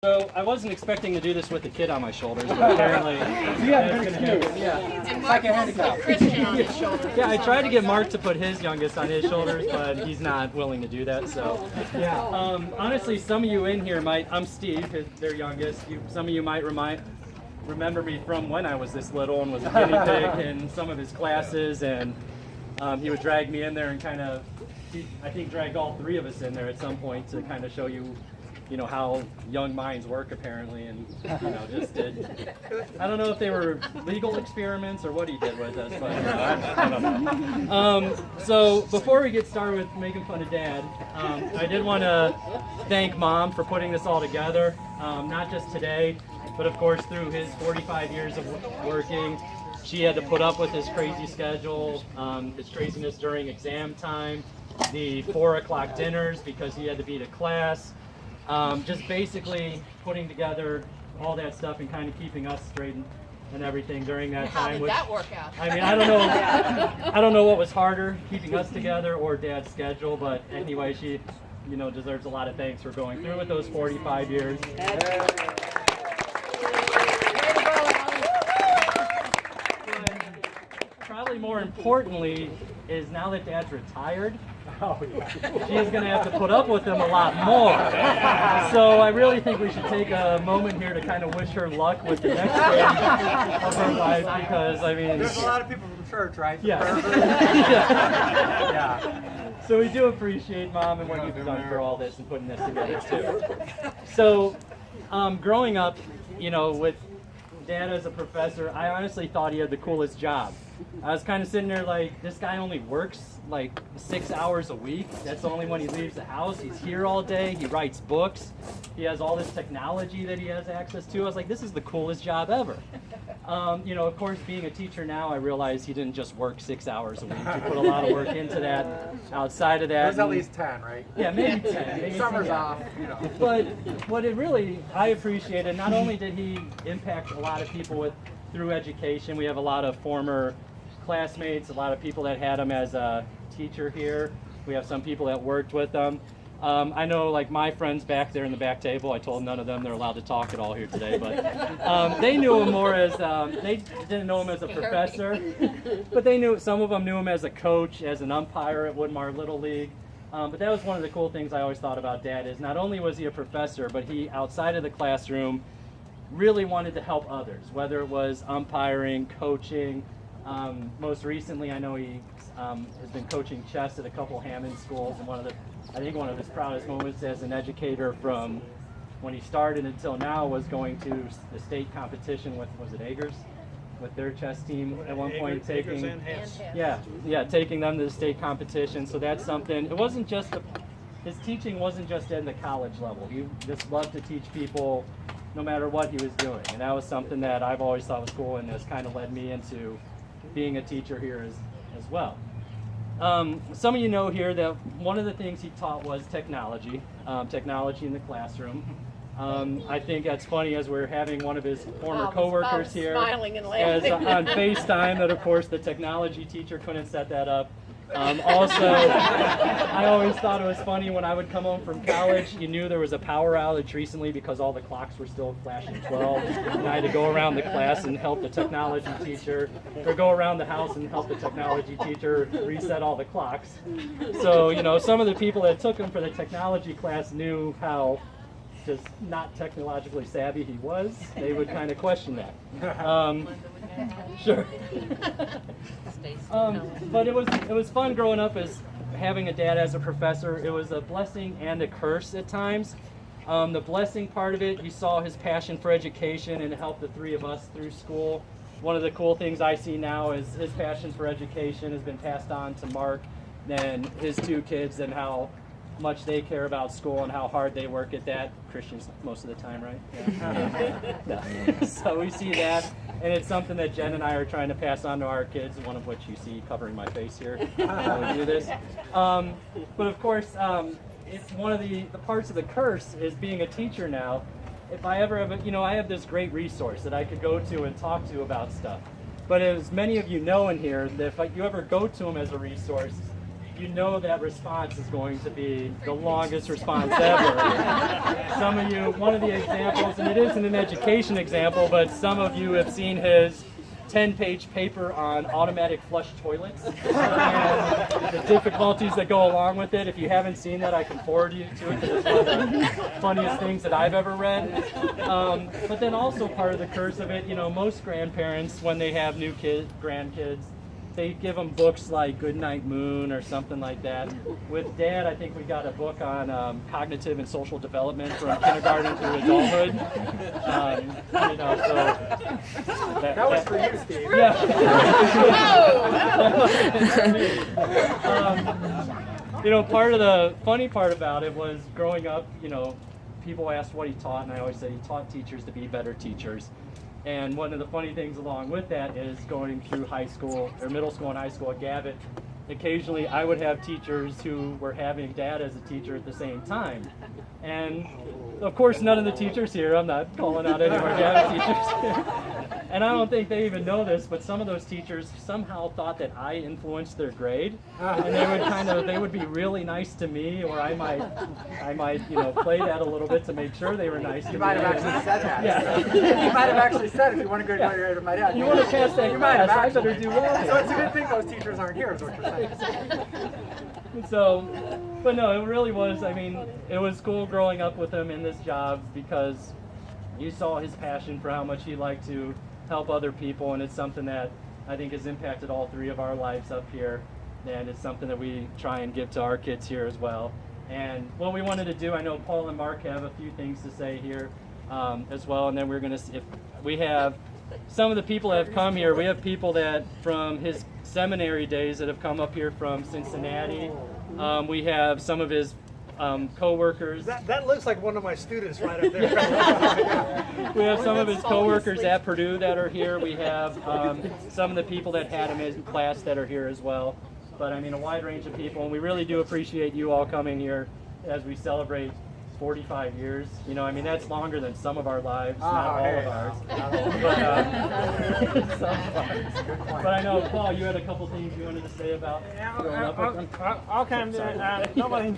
So I wasn't expecting to do this with a kid on my shoulders, but apparently that's gonna happen. Yeah. And Mark wants to put Christian on his shoulders. Yeah, I tried to get Mark to put his youngest on his shoulders, but he's not willing to do that. So, yeah. Honestly, some of you in here might. I'm Steve, their youngest. Some of you might remember me from when I was this little and was a guinea pig in some of his classes, and he would drag me in there and kind of. I think dragged all three of us in there at some point to kind of show you. How young minds work apparently, and just did. I don't know if they were legal experiments or what he did with us, but I don't know. So before we get started with making fun of Dad, I did want to thank Mom for putting this all together. Not just today, but of course through his 45 years of working. She had to put up with his crazy schedule, his craziness during exam time, the 4 o'clock dinners because he had to be to class. Just basically putting together all that stuff and kind of keeping us straight and everything during that How time. did that work out? I mean, I don't know what was harder, keeping us together or Dad's schedule, but anyway, she, deserves a lot of thanks for going through with those 45 years. Probably more importantly is now that Dad's retired, she's going to have to put up with him a lot more. So I really think we should take a moment here to kind of wish her luck with the next stage of her life because, There's a lot of people from church, right? Yeah. Yeah. So we do appreciate Mom and what you've done for all this and putting this together too. So growing up, with Dad as a professor, I honestly thought he had the coolest job. I was kind of sitting there like, this guy only works like 6 hours a week. That's only when he leaves the house. He's here all day. He writes books. He has all this technology that he has access to. I was like, this is the coolest job ever. Of course, being a teacher now, I realize he didn't just work 6 hours a week. He put a lot of work into that. Outside of that, There's at least 10, right? Yeah, maybe 10. Maybe Summer's 10. off, But what I appreciated, not only did he impact a lot of people through education, we have a lot of former classmates, a lot of people that had him as a teacher here. We have some people that worked with him. I know, like my friends back there in the back table, I told none of them they're allowed to talk at all here today, but they knew him more as, they didn't know him as a professor, but some of them knew him as a coach, as an umpire at Woodmar Little League. But that was one of the cool things I always thought about Dad is not only was he a professor, but he, outside of the classroom, really wanted to help others, whether it was umpiring, coaching. Most recently, I know he has been coaching chess at a couple Hammond schools, and one of his proudest moments as an educator from when he started until now was going to the state competition with, was it Agers? With their chess team at one point taking them to the state competition. So that's something. It wasn't just his teaching wasn't just at the college level. He just loved to teach people no matter what he was doing, and that was something that I've always thought was cool, and has kind of led me into being a teacher here as well. Some of you know here that one of the things he taught was technology in the classroom. I think that's funny as we're having one of his former coworkers here smiling and as laughing. on FaceTime that of course the technology teacher couldn't set that up. Also, I always thought it was funny when I would come home from college, you knew there was a power outage recently because all the clocks were still flashing 12, and I had to go around the class and help the technology teacher, or go around the house and help the technology teacher reset all the clocks. So, some of the people that took him for the technology class knew how just not technologically savvy he was. They would kind of question that. Sure. But it was fun growing up as having a dad as a professor. It was a blessing and a curse at times. The blessing part of it, you saw his passion for education and it helped the three of us through school. One of the cool things I see now is his passion for education has been passed on to Mark and his 2 kids, and how much they care about school and how hard they work at that. Christians most of the time, right? Yeah. No. So we see that, and it's something that Jen and I are trying to pass on to our kids, one of which you see covering my face here when we do this. But of course, it's one of the parts of the curse is being a teacher now. If I ever have, I have this great resource that I could go to and talk to about stuff. But as many of you know in here, that if you ever go to them as a resource, you know that response is going to be the longest response ever. Some of you, one of the examples, and it isn't an education example, but some of you have seen his 10-page paper on automatic flush toilets and the difficulties that go along with it. If you haven't seen that, I can forward you to it because it's one of the funniest things that I've ever read. But then also part of the curse of it, you know, most grandparents, when they have new grandkids, they give them books like Goodnight Moon or something like that. With Dad, I think we got a book on cognitive and social development from kindergarten through adulthood. You know, so That was for you, Steve. yeah. You know, part of the funny part about it was growing up, you know, people asked what he taught, and I always said he taught teachers to be better teachers. And one of the funny things along with that is going through high school, or middle school and high school at Gavitt, occasionally I would have teachers who were having Dad as a teacher at the same time. And of course, none of the teachers here, I'm not calling out any of our Gavitt teachers here, and I don't think they even know this, but some of those teachers somehow thought that I influenced their grade, and they would be really nice to me, or I might, you know, play that a little bit to make sure they were nice to me. You might have actually said that. Yeah. You might have actually said if you want to go to grade my dad. You want to pass that You might have class, I actually. better do well. So it's a good thing those teachers aren't here, is what you're saying. So, but no, it really was, I mean, it was cool growing up with him in this job because you saw his passion for how much he liked to help other people, and it's something that I think has impacted all three of our lives up here, and it's something that we try and give to our kids here as well. And what we wanted to do, I know Paul and Mark have a few things to say here as well, and then we're going to, if we have some of the people that have come here, we have people that from his seminary days that have come up here from Cincinnati. We have some of his co-workers. That looks like one of my students right up there. We have some of his co-workers at Purdue that are here. We have some of the people that had him in class that are here as well. But I mean, a wide range of people, and we really do appreciate you all coming here as we celebrate 45 years. You know, I mean, that's longer than some of our lives, not all of ours. But, some of ours. But I know, Paul, you had a couple things you wanted to say about growing up with them. All kinds of, nobody knows.